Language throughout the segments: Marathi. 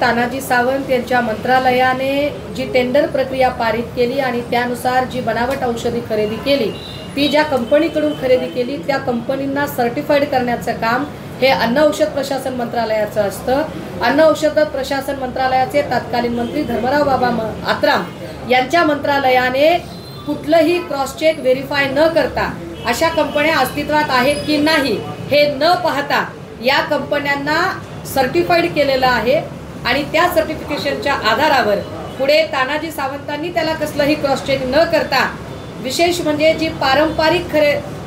तानाजी सावंत यांच्या मंत्रालयाने जी टेंडर प्रक्रिया पारित केली आणि त्यानुसार जी बनावट औषधी खरेदी केली, ती ज्या कंपनीकडून खरेदी केली त्या कंपनींना सर्टिफाईड करण्याचं काम हे अन्न औषध प्रशासन मंत्रालयाचं असतं। अन्न औषध प्रशासन मंत्रालयाचे तत्कालीन मंत्री धर्मराव बाबा आत्राम यांच्या मंत्रालयाने कुठलंही क्रॉस चेक व्हेरीफाय न करता अशा कंपन्या अस्तित्वात आहेत की नाही हे न पाहता या कंपन्यांना सर्टिफाईड केलेलं आहे आणि त्या सर्टिफिकेशनच्या आधारावर पुढे तानाजी सावंतांनी त्याला कसलंही क्रॉस चेक न करता, विशेष म्हणजे जी पारंपरिक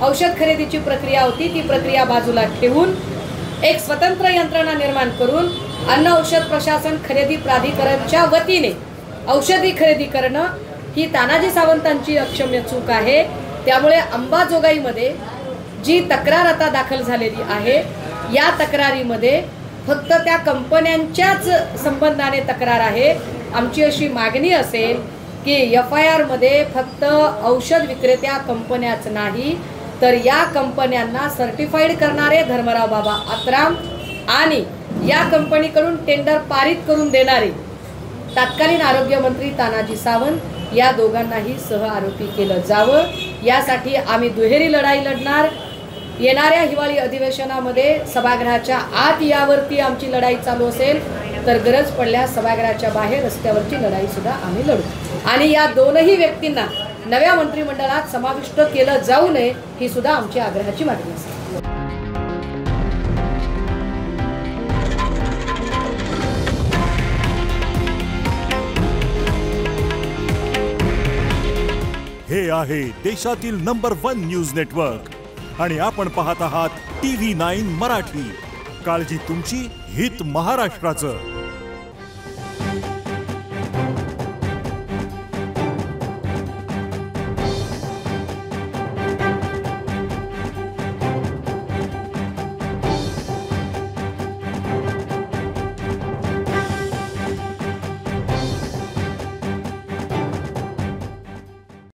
औषध खरेदीची प्रक्रिया होती ती प्रक्रिया बाजूला ठेवून एक स्वतंत्र यंत्रणा निर्माण करून अन्न औषध प्रशासन खरेदी प्राधिकरणच्या वतीने औषधी खरेदी करणं ही तानाजी सावंतांची अक्षम्य चूक आहे। त्यामुळे अंबाजोगाईमध्ये जी तक्रार आता दाखल झालेली आहे या तक्रारीमध्ये फक्त त्या कंपन्यांच्याच संबंधाने तक्रार आहे। आमची अशी मागणी असेल की FIR मध्ये फक्त औषध विक्रेत्या कंपन्याच नाही तर या कंपन्यांना सर्टिफाईड करणारे धर्मराव बाबा आत्राम आणि या कंपनीकडून टेंडर पारित करून देणारे तत्कालीन आरोग्य मंत्री तानाजी सावंत या दोघांनाही सह आरोपी केलं जावं। यासाठी आम्ही दुहेरी लढाई लढणार। येणाऱ्या हिवाळी अधिवेशनामध्ये सभागृहाच्या आत यावरती आमची लढाई चालू असेल तर गरज पडल्यास सभागृहाच्या बाहेर रस्त्यावरची लढाई सुद्धा आम्ही लढू आणि या दोनही व्यक्तींना नव्या मंत्रिमंडळात समाविष्ट केलं जाऊ नये ही सुद्धा आमची आग्रहाची मागणी असेल। हे आहे देशातील नंबर 1 न्यूज नेटवर्क आणि आपण पाहत आहात TV9 मराठी। काळजी तुमची, हित महाराष्ट्राचं।